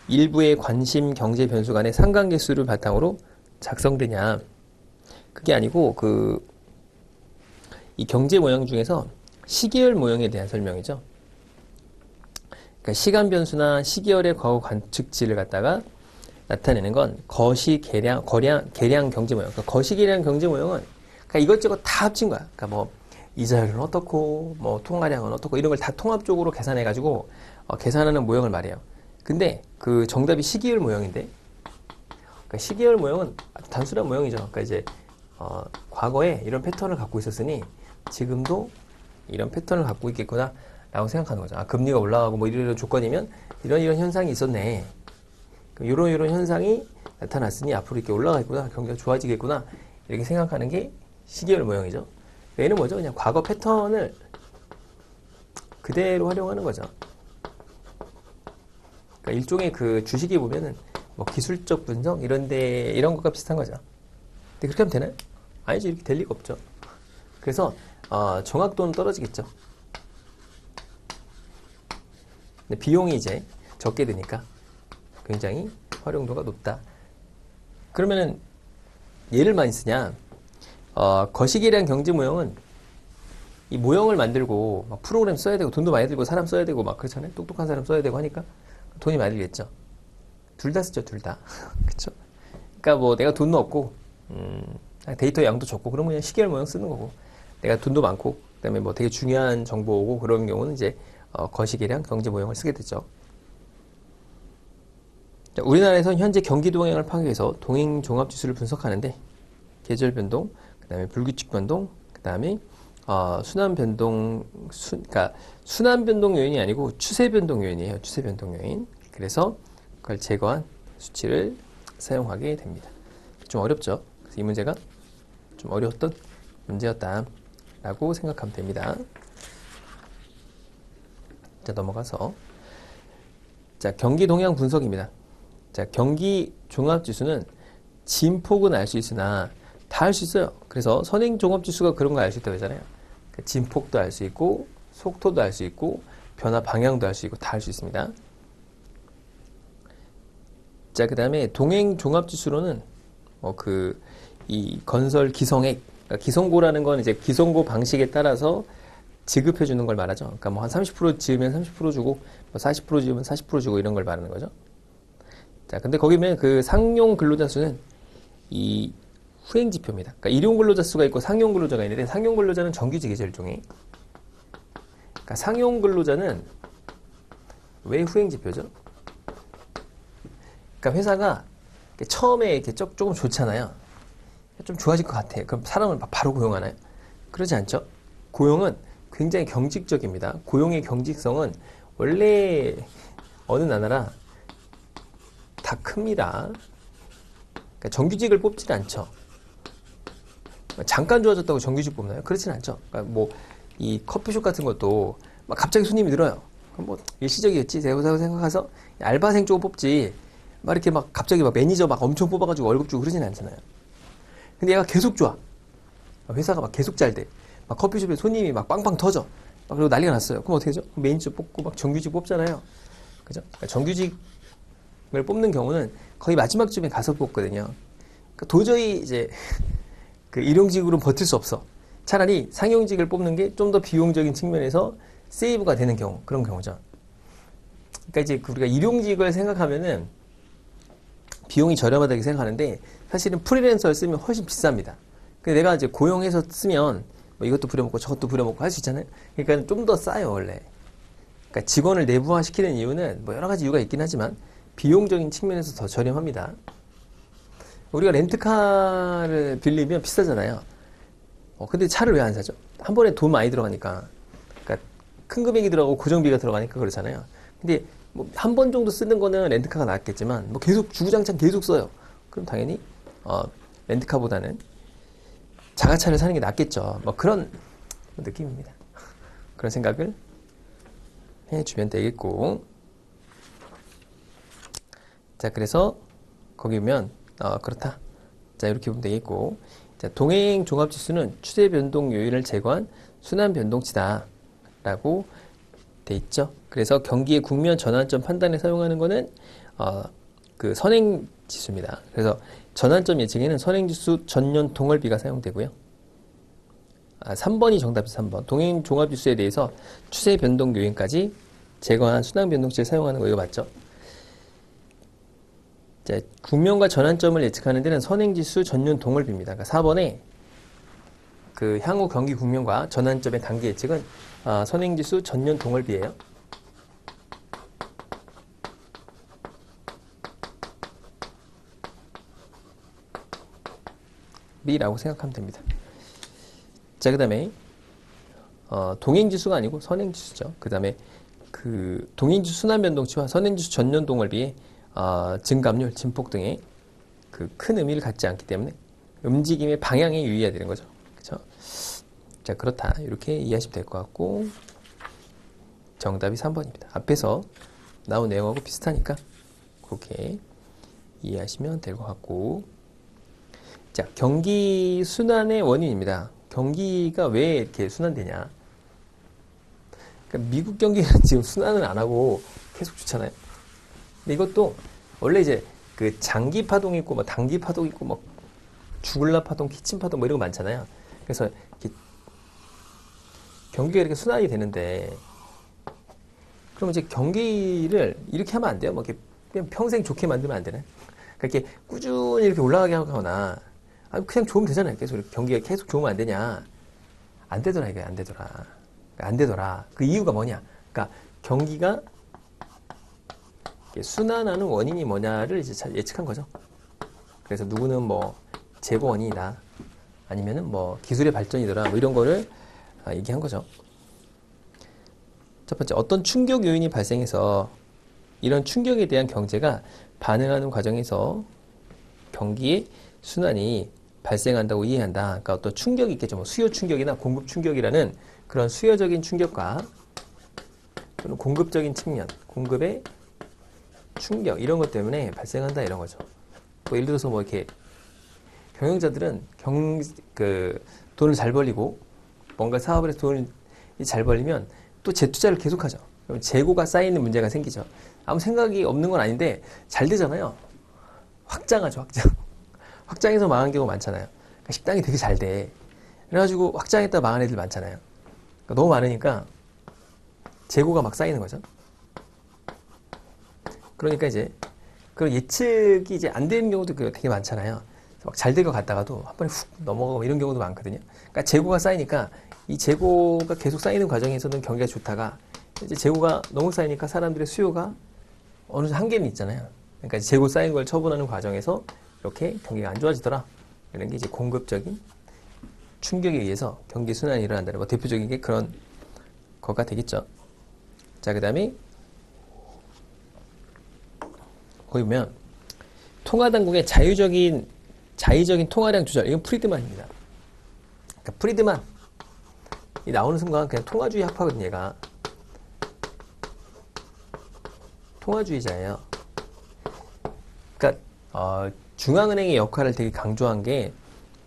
A: 일부의 관심 경제 변수 간의 상관계수를 바탕으로 작성되냐. 그게 아니고 이 경제 모형 중에서 시계열 모형에 대한 설명이죠. 그러니까 시간 변수나 시계열의 과거 관측치를 갖다가 나타내는 건 계량 경제 모형. 그러니까 거시계량 경제 모형은 그러니까 이것저것 다 합친 거야. 그러니까 뭐 이자율은 어떻고, 뭐 통화량은 어떻고 이런 걸 다 통합적으로 계산해가지고 계산하는 모형을 말해요. 근데 그 정답이 시계열 모형인데, 그러니까 시계열 모형은 아주 단순한 모형이죠. 그러니까 이제 과거에 이런 패턴을 갖고 있었으니 지금도 이런 패턴을 갖고 있겠구나 라고 생각하는 거죠. 아, 금리가 올라가고 뭐 이런 조건이면 이런 현상이 있었네. 이런 현상이 나타났으니 앞으로 이렇게 올라가겠구나, 경기가 좋아지겠구나 이렇게 생각하는 게 시계열 모형이죠. 얘는 뭐죠? 그냥 과거 패턴을 그대로 활용하는 거죠. 그러니까 일종의 그 주식에 보면은 뭐 기술적 분석 이런 것과 비슷한 거죠. 근데 그렇게 하면 되나요? 아니죠. 이렇게 될 리가 없죠. 그래서 정확도는 떨어지겠죠. 근데 비용이 이제 적게 드니까 굉장히 활용도가 높다. 그러면은 얘를 많이 쓰냐? 거시기량 경제 모형은 이 모형을 만들고 막 프로그램 써야 되고 돈도 많이 들고 사람 써야 되고 막 그렇잖아요. 똑똑한 사람 써야 되고 하니까 돈이 많이 들겠죠. 둘 다 쓰죠, 둘 다. 그쵸? 그러니까 뭐 내가 돈도 없고 데이터 양도 적고 그러면 그냥 시계열 모형 쓰는 거고, 내가 돈도 많고 그다음에 뭐 되게 중요한 정보 오고 그런 경우는 이제 거시기량 경제 모형을 쓰게 되죠. 자, 우리나라에선 현재 경기 동향을 파악하기 위해서 동행 종합 지수를 분석하는데 계절 변동, 그다음에 불규칙 변동, 그다음에 순환 변동, 그러니까 순환 변동 요인이 아니고 추세 변동 요인이에요. 추세 변동 요인. 그래서 그걸 제거한 수치를 사용하게 됩니다. 좀 어렵죠? 그래서 이 문제가 좀 어려웠던 문제였다라고 생각하면 됩니다. 자, 넘어가서 자, 경기 동향 분석입니다. 자, 경기 종합 지수는 진폭은 알 수 있으나 다 알 수 있어요. 그래서 선행 종합 지수가 그런 거 알 수 있다고 하잖아요. 그러니까 진폭도 알 수 있고 속도도 알 수 있고 변화 방향도 알 수 있고 다 알 수 있습니다. 자, 그 다음에 동행 종합 지수로는 이 건설 기성액, 그러니까 기성고라는 건 이제 기성고 방식에 따라서 지급해 주는 걸 말하죠. 그러니까 뭐 한 30% 지으면 30% 주고 뭐 40% 지으면 40% 주고 이런 걸 말하는 거죠. 자, 근데 거기 보면 그 상용 근로자 수는 이 후행 지표입니다. 그러니까 일용 근로자 수가 있고 상용 근로자가 있는데 상용 근로자는 정규직이죠, 일종의. 그러니까 상용 근로자는 왜 후행 지표죠? 그러니까 회사가 처음에 이렇게 조금 좋잖아요. 좀 좋아질 것 같아. 그럼 사람을 바로 고용하나요? 그러지 않죠. 고용은 굉장히 경직적입니다. 고용의 경직성은 원래 어느 나라나 다 큽니다. 그러니까 정규직을 뽑질 않죠. 잠깐 좋아졌다고 정규직 뽑나요? 그렇진 않죠. 그러니까 뭐 이 커피숍 같은 것도 막 갑자기 손님이 늘어요. 그럼 뭐 일시적이겠지 생각해서 알바생 쪽을 뽑지. 막 이렇게 막 갑자기 막 매니저 막 엄청 뽑아가지고 월급 주고 그러진 않잖아요. 근데 얘가 계속 좋아. 회사가 막 계속 잘 돼. 막 커피숍에 손님이 막 빵빵 터져. 막 그리고 난리가 났어요. 그럼 어떻게 하죠? 매니저 뽑고 막 정규직 뽑잖아요. 그죠? 그러니까 정규직을 뽑는 경우는 거의 마지막쯤에 가서 뽑거든요. 그러니까 도저히 이제 그 일용직으로는 버틸 수 없어. 차라리 상용직을 뽑는 게 좀 더 비용적인 측면에서 세이브가 되는 경우, 그런 경우죠. 그러니까 이제 우리가 일용직을 생각하면은 비용이 저렴하다고 생각하는데 사실은 프리랜서를 쓰면 훨씬 비쌉니다. 근데 내가 이제 고용해서 쓰면 뭐 이것도 부려먹고 저것도 부려먹고 할 수 있잖아요. 그러니까 좀 더 싸요, 원래. 그러니까 직원을 내부화 시키는 이유는 뭐 여러 가지 이유가 있긴 하지만 비용적인 측면에서 더 저렴합니다. 우리가 렌트카를 빌리면 비싸잖아요. 근데 차를 왜 안 사죠? 한 번에 돈 많이 들어가니까, 그러니까 큰 금액이 들어가고 고정비가 들어가니까 그렇잖아요. 근데 뭐 한 번 정도 쓰는 거는 렌트카가 낫겠지만 뭐 계속 주구장창 계속 써요. 그럼 당연히 렌트카보다는 자가차를 사는 게 낫겠죠. 뭐 그런 느낌입니다. 그런 생각을 해주면 되겠고. 자, 그래서 거기 보면 그렇다. 자, 이렇게 보면 되겠고. 자, 동행 종합지수는 추세 변동 요인을 제거한 순환 변동치다 라고 돼 있죠. 그래서 경기의 국면 전환점 판단에 사용하는 거는 그 선행지수입니다. 그래서 전환점 예측에는 선행지수 전년 동월비가 사용되고요. 3번이 정답이죠. 3번. 동행 종합지수에 대해서 추세 변동 요인까지 제거한 순환 변동치를 사용하는 거 이거 맞죠? 자, 국면과 전환점을 예측하는 데는 선행지수 전년 동월비입니다. 그러니까 4번에 그 향후 경기 국면과 전환점의 단기 예측은 선행지수 전년 동월비예요. B라고 생각하면 됩니다. 자, 그 다음에 동행지수가 아니고 선행지수죠. 그 다음에 그 동행지수 순환변동치와 선행지수 전년 동월비의 증감률, 진폭 등의 그 큰 의미를 갖지 않기 때문에 움직임의 방향에 유의해야 되는 거죠. 그렇죠? 자, 그렇다. 이렇게 이해하시면 될 것 같고 정답이 3번입니다. 앞에서 나온 내용하고 비슷하니까 그렇게 이해하시면 될 것 같고. 자, 경기 순환의 원인입니다. 경기가 왜 이렇게 순환되냐? 그러니까 미국 경기는 지금 순환을 안 하고 계속 좋잖아요. 근데 이것도 원래 이제 그 장기 파동이 있고 뭐 단기 파동이 있고 뭐 주글라 파동, 키친 파동 뭐 이런 거 많잖아요. 그래서 이렇게 경기가 이렇게 순환이 되는데 그럼 이제 경기를 이렇게 하면 안 돼요. 뭐 이렇게 그냥 평생 좋게 만들면 안 되네. 그러니까 이렇게 꾸준히 이렇게 올라가게 하거나 그냥 좋으면 되잖아요. 계속 이렇게 경기가 계속 좋으면 안 되냐? 안 되더라 이게 안 되더라. 안 되더라. 그 이유가 뭐냐? 그러니까 경기가 순환하는 원인이 뭐냐를 이제 잘 예측한 거죠. 그래서 누구는 뭐 재고 원인이다. 아니면은 뭐 기술의 발전이더라. 뭐 이런 거를 얘기한 거죠. 첫 번째, 어떤 충격 요인이 발생해서 이런 충격에 대한 경제가 반응하는 과정에서 경기의 순환이 발생한다고 이해한다. 그러니까 어떤 충격이 있겠죠. 뭐 수요 충격이나 공급 충격이라는 그런 수요적인 충격과 또는 공급적인 측면, 공급의 충격 이런 것 때문에 발생한다 이런 거죠. 뭐 예를 들어서 뭐 이렇게 경영자들은 돈을 잘 벌리고 뭔가 사업을 해서 돈을 잘 벌리면 또 재투자를 계속하죠. 그럼 재고가 쌓이는 문제가 생기죠. 아무 생각이 없는 건 아닌데 잘 되잖아요. 확장하죠, 확장. 확장해서 망한 경우가 많잖아요. 그러니까 식당이 되게 잘 돼. 그래가지고 확장했다 망한 애들 많잖아요. 그러니까 너무 많으니까 재고가 막 쌓이는 거죠. 그러니까 이제 그런 예측이 이제 안 되는 경우도 되게 많잖아요. 막 잘 될 것 같다가도 한 번에 훅 넘어가고 이런 경우도 많거든요. 그러니까 재고가 쌓이니까 이 재고가 계속 쌓이는 과정에서는 경기가 좋다가 이제 재고가 너무 쌓이니까 사람들의 수요가 어느 정도 한계는 있잖아요. 그러니까 재고 쌓인 걸 처분하는 과정에서 이렇게 경기가 안 좋아지더라. 이런 게 이제 공급적인 충격에 의해서 경기 순환이 일어난다는 뭐 대표적인 게 그런 거가 되겠죠. 자, 그 다음에 거기 보면 통화당국의 자의적인 통화량 조절, 이건 프리드만입니다. 그러니까 프리드만 이 나오는 순간 그냥 통화주의 학파거든요. 얘가 통화주의자예요. 그러니까 중앙은행의 역할을 되게 강조한 게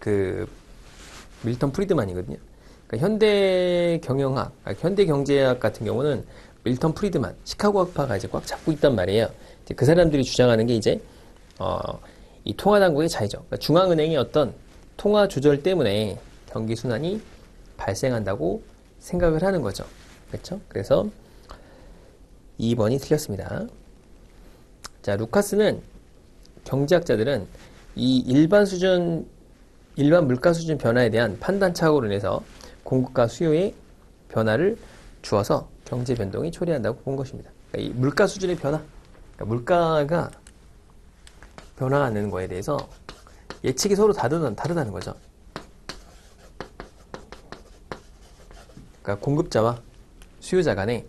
A: 그 밀턴 프리드만이거든요. 그러니까 현대 경영학, 현대 경제학 같은 경우는 밀턴 프리드만, 시카고 학파가 이제 꽉 잡고 있단 말이에요. 이제 그 사람들이 주장하는 게 이제 이 통화 당국의 자의죠. 그러니까 중앙은행의 어떤 통화 조절 때문에 경기 순환이 발생한다고 생각을 하는 거죠. 그렇죠? 그래서 2번이 틀렸습니다. 자, 루카스는 경제학자들은 이 일반 물가 수준 변화에 대한 판단 착오로 인해서 공급과 수요의 변화를 주어서 경제 변동이 초래한다고 본 것입니다. 그러니까 이 물가 수준의 변화, 그러니까 물가가 변화하는 거에 대해서 예측이 서로 다르다는 거죠. 그러니까 공급자와 수요자 간에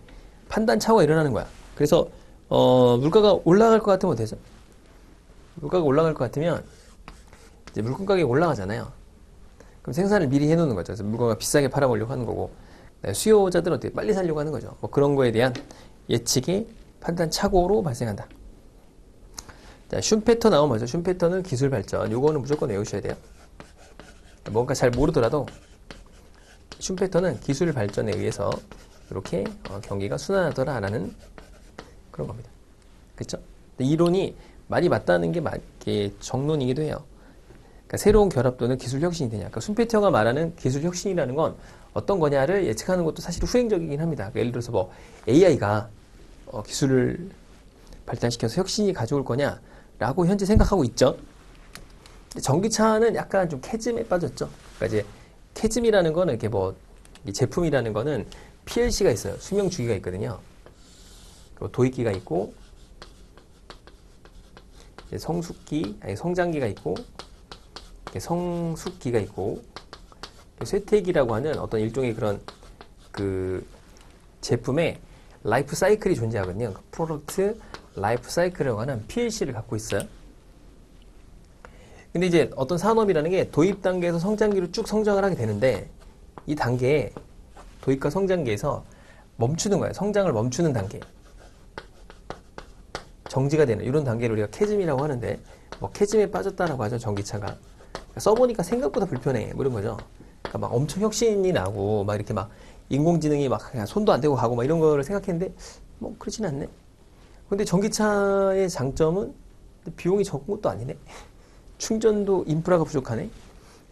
A: 판단 차고가 일어나는 거야. 그래서 물가가 올라갈 것 같으면 되죠. 물가가 올라갈 것 같으면 이제 물건 가격이 올라가잖아요. 그럼 생산을 미리 해놓는 거죠. 그래서 물건을 비싸게 팔아보려고 하는 거고, 수요자들은 어떻게 빨리 살려고 하는 거죠. 뭐 그런 거에 대한 예측이 판단 착오로 발생한다. 자, 슌페터 나오면 뭐죠? 슌페터는 기술 발전. 요거는 무조건 외우셔야 돼요. 뭔가 잘 모르더라도 슌페터는 기술 발전에 의해서 이렇게 경기가 순환하더라라는 그런 겁니다. 그렇죠? 이론이 많이 맞다는 게 정론이기도 해요. 그러니까 새로운 결합 또는 기술 혁신이 되냐. 그러니까 슌페터가 말하는 기술 혁신이라는 건 어떤 거냐를 예측하는 것도 사실 후행적이긴 합니다. 그러니까 예를 들어서 뭐 AI가 기술을 발달시켜서 혁신이 가져올 거냐라고 현재 생각하고 있죠. 전기차는 약간 좀 캐즘에 빠졌죠. 그러니까 이제 캐즘이라는 거는 이렇게 뭐 이 제품이라는 거는 PLC가 있어요. 수명 주기가 있거든요. 그리고 도입기가 있고 성숙기, 아니 성장기가 있고 성숙기가 있고 쇠퇴기라고 하는 어떤 일종의 그런 그 제품의 라이프 사이클이 존재하거든요. 프로덕트 라이프 사이클이라고 하는 PLC를 갖고 있어요. 근데 이제 어떤 산업이라는 게 도입 단계에서 성장기로 쭉 성장을 하게 되는데 이 단계에 도입과 성장기에서 멈추는 거예요. 성장을 멈추는 단계. 정지가 되는 이런 단계를 우리가 캐즘이라고 하는데 뭐 캐즘에 빠졌다라고 하죠. 전기차가. 그러니까 써보니까 생각보다 불편해. 뭐 이런 거죠. 그러니까 막 엄청 혁신이 나고 막 이렇게 막 인공지능이 막 그냥 손도 안 대고 가고 막 이런 거를 생각했는데 뭐 그렇진 않네. 근데 전기차의 장점은 비용이 적은 것도 아니네. 충전도 인프라가 부족하네.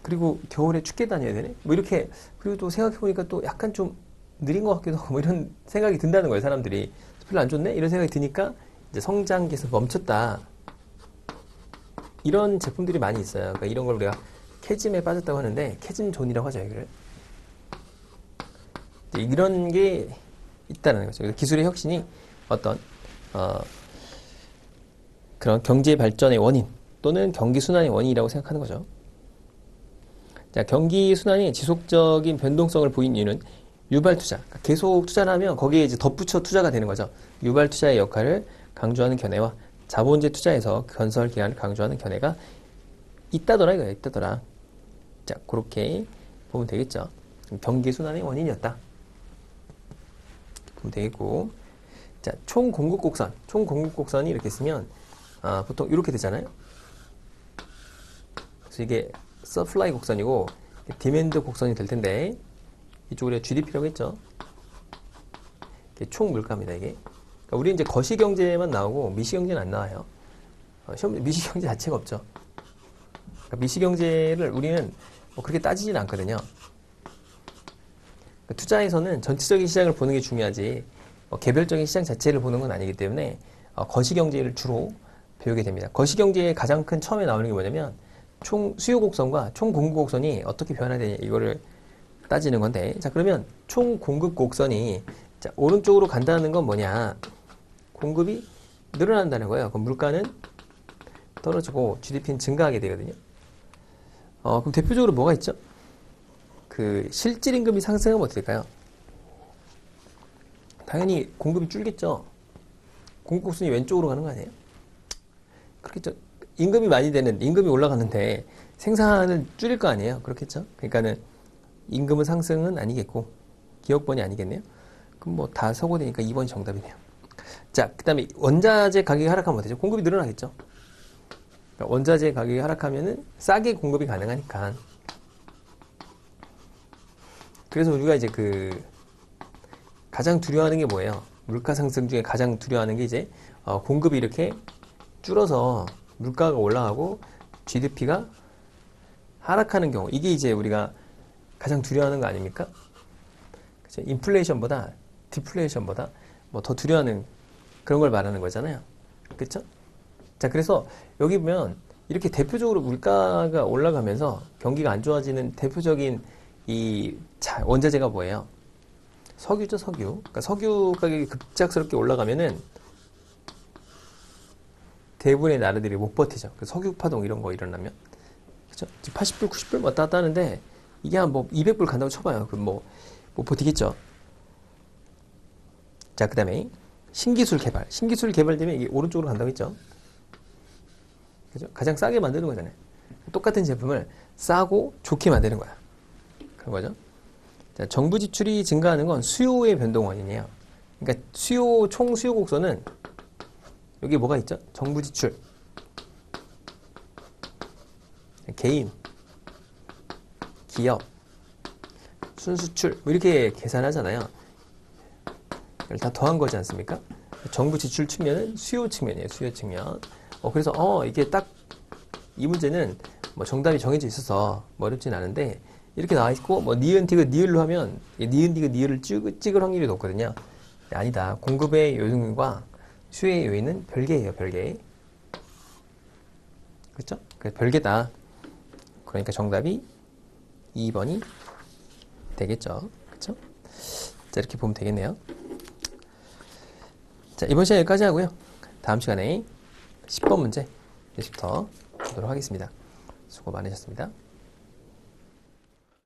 A: 그리고 겨울에 춥게 다녀야 되네. 뭐 이렇게 그리고 또 생각해보니까 또 약간 좀 느린 것 같기도 하고 뭐 이런 생각이 든다는 거예요. 사람들이 별로 안 좋네 이런 생각이 드니까 이제 성장기에서 멈췄다. 이런 제품들이 많이 있어요. 그러니까 이런 걸 우리가 캐즘에 빠졌다고 하는데 캐즘 존이라고 하죠. 이걸. 이런 게 있다는 거죠. 기술의 혁신이 어떤 그런 경제 발전의 원인 또는 경기 순환의 원인이라고 생각하는 거죠. 자, 경기 순환이 지속적인 변동성을 보인 이유는 유발 투자. 그러니까 계속 투자를 하면 거기에 이제 덧붙여 투자가 되는 거죠. 유발 투자의 역할을 강조하는 견해와 자본주의 투자에서 건설 기간을 강조하는 견해가 있다더라 이거예요. 있다더라. 자, 그렇게 보면 되겠죠. 경기 순환의 원인이었다. 보면 되겠고. 자, 총 공급 곡선. 총 공급 곡선이 이렇게 쓰면 보통 이렇게 되잖아요. 그래서 이게 서플라이 곡선이고 디맨드 곡선이 될 텐데 이쪽 우리가 GDP라고 했죠. 이게 총 물가입니다. 이게. 그러니까 우리 이제 거시경제만 나오고 미시경제는 안 나와요. 미시경제 자체가 없죠. 그러니까 미시경제를 우리는 뭐 그렇게 따지진 않거든요. 그러니까 투자에서는 전체적인 시장을 보는 게 중요하지 개별적인 시장 자체를 보는 건 아니기 때문에 거시경제를 주로 배우게 됩니다. 거시경제의 가장 큰 처음에 나오는 게 뭐냐면 총 수요 곡선과 총 공급 곡선이 어떻게 변화되냐 이거를 따지는 건데 자 그러면 총 공급 곡선이 자, 오른쪽으로 간다는 건 뭐냐 공급이 늘어난다는 거예요. 그럼 물가는 떨어지고 GDP는 증가하게 되거든요. 그럼 대표적으로 뭐가 있죠? 그 실질 임금이 상승하면 어떻게 될까요? 당연히 공급이 줄겠죠. 공급 곡선이 왼쪽으로 가는 거 아니에요? 그렇겠죠. 임금이 많이 되는 임금이 올라가는데 생산을 줄일 거 아니에요. 그렇겠죠. 그러니까는 임금은 상승은 아니겠고 기업번이 아니겠네요. 그럼 뭐 다 서고되니까 2번이 정답이네요. 자, 그 다음에 원자재 가격이 하락하면 어떻게 되죠? 공급이 늘어나겠죠. 그러니까 원자재 가격이 하락하면은 싸게 공급이 가능하니까. 그래서 우리가 이제 그 가장 두려워하는 게 뭐예요? 물가 상승 중에 가장 두려워하는 게 이제 공급이 이렇게 줄어서 물가가 올라가고 GDP가 하락하는 경우 이게 이제 우리가 가장 두려워하는 거 아닙니까? 그렇죠? 인플레이션보다 디플레이션보다 뭐 더 두려워하는 그런 걸 말하는 거잖아요. 그렇죠? 자, 그래서 여기 보면 이렇게 대표적으로 물가가 올라가면서 경기가 안 좋아지는 대표적인 이 원자재가 뭐예요? 석유죠, 석유. 그러니까 석유 가격이 급작스럽게 올라가면은 대부분의 나라들이 못 버티죠. 그 석유 파동 이런 거 일어나면. 그죠? 80불, 90불 왔다 갔다 하는데 이게 한 뭐 200불 간다고 쳐봐요. 그 뭐 못 버티겠죠. 자, 그 다음에 신기술 개발. 신기술 개발되면 이게 오른쪽으로 간다고 했죠. 그죠? 가장 싸게 만드는 거잖아요. 똑같은 제품을 싸고 좋게 만드는 거야. 그런 거죠. 자, 정부 지출이 증가하는 건 수요의 변동 원인이에요. 그러니까 총 수요 곡선은 여기 뭐가 있죠? 정부 지출, 개인, 기업, 순수출 뭐 이렇게 계산하잖아요. 이걸 다 더한 거지 않습니까? 정부 지출 측면은 수요 측면이에요. 수요 측면. 그래서 이게 딱 이 문제는 뭐 정답이 정해져 있어서 뭐 어렵진 않은데 이렇게 나와 있고 뭐 니은 디귿 니을로 하면 니은 디귿 니을을 찍을 확률이 높거든요. 아니다. 공급의 요인과 수요의 요인은 별개예요. 별개. 그렇죠? 별개다. 그러니까 정답이 2번이 되겠죠. 그렇죠? 자, 이렇게 보면 되겠네요. 자, 이번 시간 여기까지 하고요. 다음 시간에 10번 문제 10부터 보도록 하겠습니다. 수고 많으셨습니다.